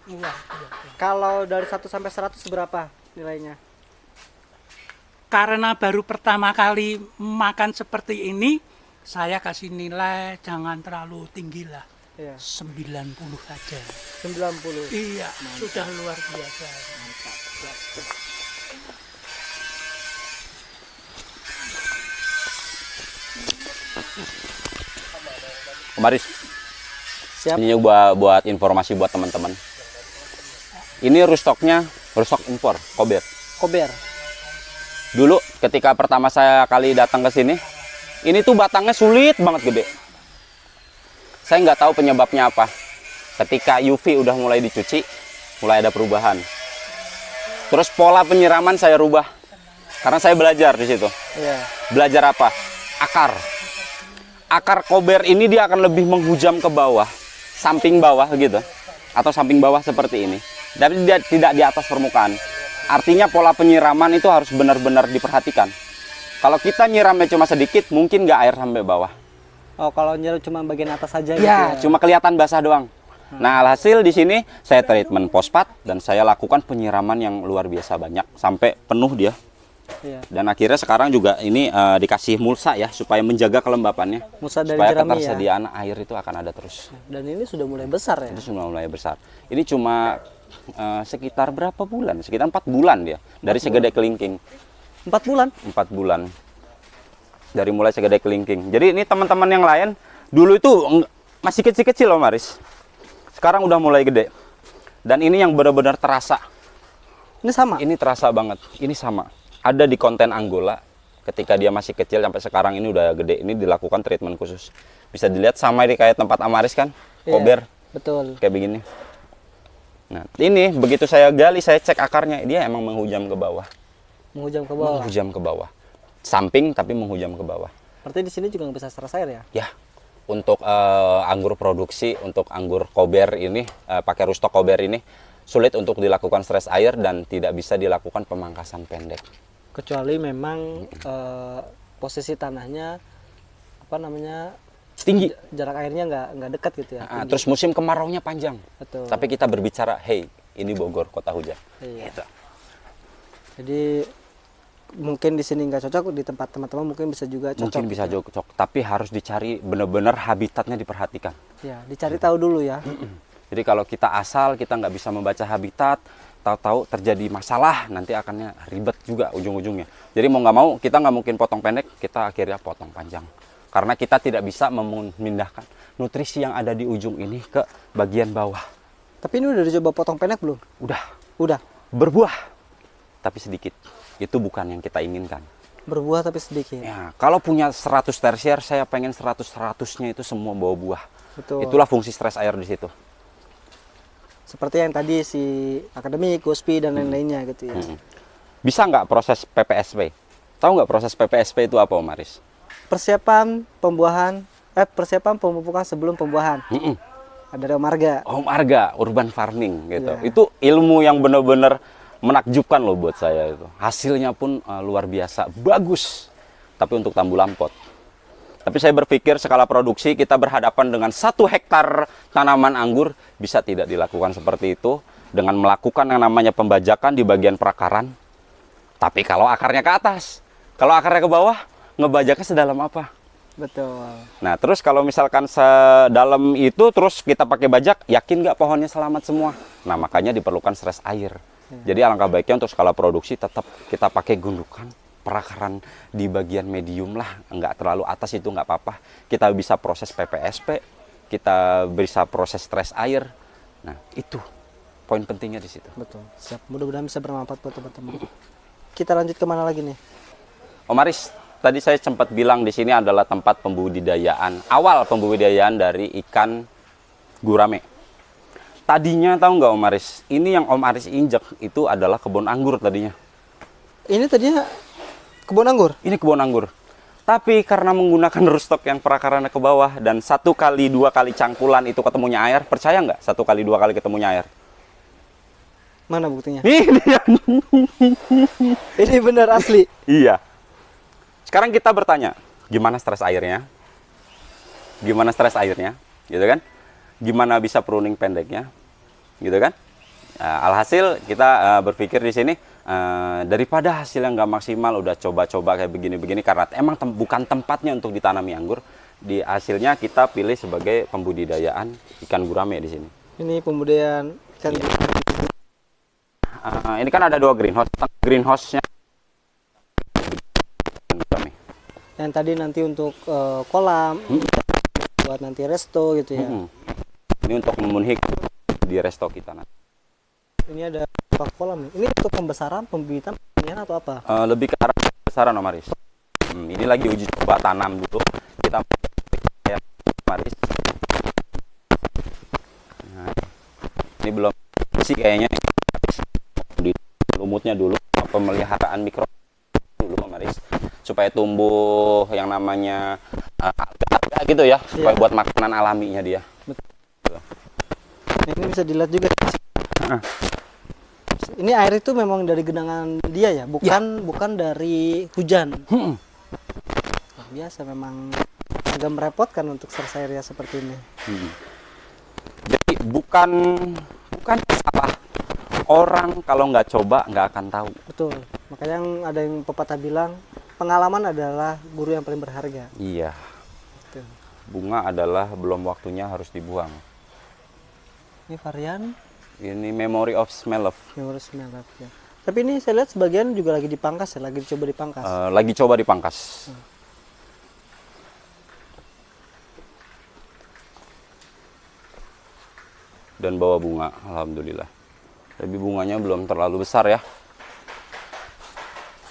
Wah, iya. Kalau dari 1 sampai 100 berapa nilainya? Karena baru pertama kali makan seperti ini, saya kasih nilai jangan terlalu tinggi lah, Iya, 90 aja. 90. Iya, sudah luar biasa. Maris, Siap. ini buat informasi buat teman-teman. Ini rustoknya rustok impor, Kober. Kober. Dulu ketika pertama saya kali datang ke sini, ini tuh batangnya sulit banget gede. Saya nggak tahu penyebabnya apa. Ketika UV udah mulai dicuci, mulai ada perubahan. Terus pola penyiraman saya rubah, karena saya belajar di situ. Iya. Belajar apa? Akar. Akar kober ini dia akan lebih menghujam ke bawah, samping bawah gitu, atau samping bawah seperti ini. Tapi dia tidak di atas permukaan. Artinya pola penyiraman itu harus benar-benar diperhatikan. Kalau kita nyiramnya cuma sedikit, mungkin nggak air sampai bawah. Oh, kalau nyiram cuma bagian atas saja gitu Ya, ya. cuma kelihatan basah doang. Nah, alhasil di sini saya treatment fosfat dan saya lakukan penyiraman yang luar biasa banyak sampai penuh dia. Iya. Dan akhirnya sekarang juga ini dikasih mulsa ya supaya menjaga kelembapannya. Mulsa dari supaya jerami ya. ketersediaan air itu akan ada terus. Dan ini sudah mulai besar ya. Itu sudah mulai besar. Ini cuma sekitar berapa bulan? Sekitar 4 bulan dia dari segede kelingking. 4 bulan. 4 bulan. Dari mulai segede kelingking. Jadi ini teman-teman yang lain dulu itu masih kecil-kecil loh Maris. Sekarang udah mulai gede. Dan ini yang benar-benar terasa. Ini sama. Ini terasa banget. Ini sama. Ada di konten Angola. Ketika dia masih kecil sampai sekarang ini udah gede. Ini dilakukan treatment khusus. Bisa dilihat sama ini kayak tempat Amaris kan? Iya, Kober. betul. Kayak begini. Nah, ini begitu saya gali, saya cek akarnya. Dia emang menghujam ke bawah. Menghujam ke bawah. Menghujam ke bawah. Samping tapi menghujam ke bawah. Berarti di sini juga nggak bisa stress air ya? Ya, untuk anggur produksi, untuk anggur kober ini, pakai rustok kober ini, sulit untuk dilakukan stres air dan tidak bisa dilakukan pemangkasan pendek. Kecuali memang posisi tanahnya apa namanya Tinggi. jarak airnya nggak dekat gitu ya. Tinggi. Terus musim kemaraunya panjang. Betul. Tapi kita berbicara, hey, ini Bogor, kota hujan. Iya. Gitu. Jadi mungkin di sini nggak cocok, di tempat teman-teman mungkin bisa juga cocok. Mungkin bisa gitu ya. cocok, tapi harus dicari benar-benar habitatnya diperhatikan. Ya, dicari tahu dulu ya. Jadi kalau kita asal, kita nggak bisa membaca habitat, tahu-tahu terjadi masalah, nanti akannya ribet juga ujung-ujungnya. Jadi mau nggak mau, kita nggak mungkin potong pendek, kita akhirnya potong panjang. Karena kita tidak bisa memindahkan nutrisi yang ada di ujung ini ke bagian bawah. Tapi ini udah dicoba potong pendek belum? Udah Udah. berbuah, tapi sedikit. Itu bukan yang kita inginkan. Berbuah tapi sedikit. Ya, kalau punya 100 tersier, saya pengen 100-100-nya itu semua bawa buah. Betul. Itulah fungsi stres air di situ. Seperti yang tadi si akademik, Gospi dan lain-lainnya gitu ya. Bisa nggak proses PPSP? Tahu nggak proses PPSP itu apa, Om Aris? Persiapan pembuahan, persiapan pemupukan sebelum pembuahan. Ada dari marga. Om Arga, urban farming gitu. Ya. Itu ilmu yang benar-benar menakjubkan loh buat saya itu. Hasilnya pun luar biasa, bagus. Tapi untuk Tambu Lampot. Tapi saya berpikir skala produksi kita berhadapan dengan 1 hektar tanaman anggur, bisa tidak dilakukan seperti itu dengan melakukan yang namanya pembajakan di bagian perakaran. Tapi kalau akarnya ke atas, kalau akarnya ke bawah, ngebajaknya sedalam apa? Betul. Nah, terus kalau misalkan sedalam itu terus kita pakai bajak, yakin nggak pohonnya selamat semua? Nah, makanya diperlukan stres air. Jadi alangkah baiknya untuk skala produksi tetap kita pakai gundukan perakaran di bagian medium lah, nggak terlalu atas itu nggak apa-apa. Kita bisa proses PPSP, kita bisa proses stres air. Nah, itu poin pentingnya di situ. Betul. Siap. Mudah-mudahan bisa bermanfaat buat teman-teman. Kita lanjut kemana lagi nih? Om Aris, tadi saya sempat bilang di sini adalah tempat pembudidayaan, awal pembudidayaan dari ikan gurame. Tadinya tahu nggak Om Aris, ini yang Om Aris injek itu adalah kebun anggur tadinya. Ini tadinya kebun anggur. Ini kebun anggur. Tapi karena menggunakan rustok yang perakarannya ke bawah dan 1 kali 2 kali cangkulan itu ketemunya air, percaya nggak 1 kali 2 kali ketemunya air? Mana buktinya? Ini dia. Ini benar asli. Iya. Sekarang kita bertanya, gimana stres airnya? Gimana stres airnya? Gitu kan? Gimana bisa pruning pendeknya? Gitu kan? Alhasil kita berpikir di sini daripada hasilnya nggak maksimal, udah coba-coba kayak begini-begini karena emang bukan tempatnya untuk ditanami anggur. Di hasilnya kita pilih sebagai pembudidayaan ikan gurame di sini. Ini pembudidayaan ikan Ini kan ada 2 greenhouse. Greenhouse-nya yang tadi nanti untuk kolam, buat nanti resto gitu ya. Ini untuk memenuhi di resto kita nanti. Ini ada berapa kolam nih? Ini untuk pembesaran, pembibitan, pembinaan atau apa? Lebih ke arah besaran Om Aris. Ini lagi uji coba tanam dulu. Kita ya Om Aris. Nah, ini belum sih kayaknya. Di lumutnya dulu, pemeliharaan mikro dulu Om Aris, supaya tumbuh yang namanya alga gitu ya, supaya buat makanan alaminya dia. Nah, ini bisa dilihat juga. Ini air itu memang dari genangan dia ya, bukan dari hujan. Luar biasa, memang agak merepotkan untuk selesai area seperti ini. Jadi bukan salah orang, kalau nggak coba nggak akan tahu. Betul. Makanya yang ada yang pepatah bilang, pengalaman adalah guru yang paling berharga. Iya. Betul. Bunga adalah belum waktunya harus dibuang. Ini varian Ini memory of smell of. yang harus melap ya. Tapi ini saya lihat sebagian juga lagi dipangkas ya, lagi dicoba dipangkas. Lagi coba dipangkas. Dan bawa bunga, alhamdulillah. Tapi bunganya belum terlalu besar ya.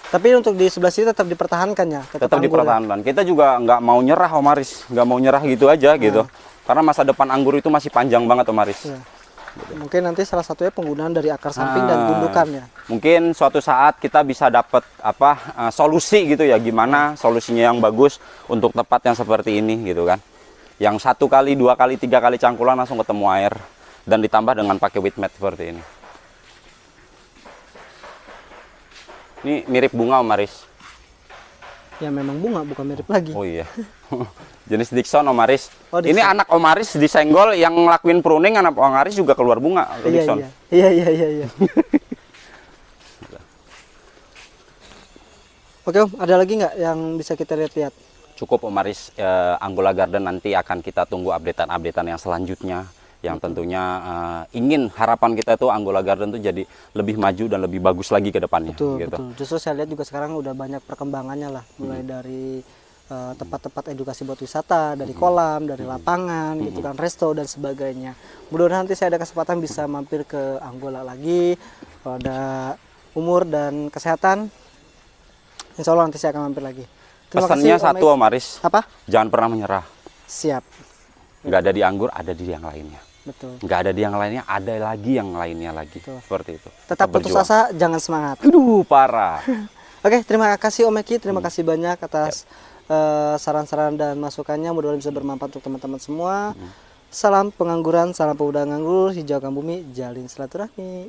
Tapi untuk di sebelah sini tetap dipertahankan ya, Tetap anggur ya? dipertahankan. Kita juga nggak mau nyerah Om Aris, nggak mau nyerah gitu aja gitu. Karena masa depan anggur itu masih panjang banget Om Aris. Ya. Mungkin nanti salah satunya penggunaan dari akar samping dan gundukan ya. Mungkin suatu saat kita bisa dapat solusi gitu ya, gimana solusinya yang bagus untuk tempat yang seperti ini gitu kan. Yang 1 kali, 2 kali, 3 kali cangkulan langsung ketemu air, dan ditambah dengan pakai wheat mat seperti ini. Ini mirip bunga Om Aris. Ya memang bunga, bukan mirip lagi. Oh iya. Jenis Dickson Om Aris. Oh, Ini Dickson. anak Om Aris disenggol, yang ngelakuin pruning anak Om Aris juga keluar bunga. Dickson. Iya. Oke Om, ada lagi nggak yang bisa kita lihat-lihat? Cukup Om Aris. Angola Garden nanti akan kita tunggu updatean yang selanjutnya. Yang tentunya harapan kita tuh Angola Garden tuh jadi lebih maju dan lebih bagus lagi ke depannya. Betul, gitu. betul. Justru saya lihat juga sekarang udah banyak perkembangannya lah, mulai dari tempat-tempat edukasi buat wisata, dari kolam, dari lapangan, gitu kan, resto dan sebagainya. Mudah-mudahan nanti saya ada kesempatan bisa mampir ke Angola lagi, kalau ada umur dan kesehatan, insya Allah nanti saya akan mampir lagi. Terima Pesannya kasih, satu Om Aris, Apa? jangan pernah menyerah. Siap, Nggak ada di anggur, ada di yang lainnya. betul. Nggak ada di yang lainnya, ada lagi yang lainnya lagi. Betul. Seperti itu. Tetap putus berjuang. asa, jangan semangat. Aduh, parah. Oke, terima kasih Om Eki, terima kasih banyak atas saran-saran dan masukannya, mudah-mudahan bisa bermanfaat untuk teman-teman semua. Salam pengangguran, salam pemuda nganggur, hijaukan bumi, jalin silaturahmi.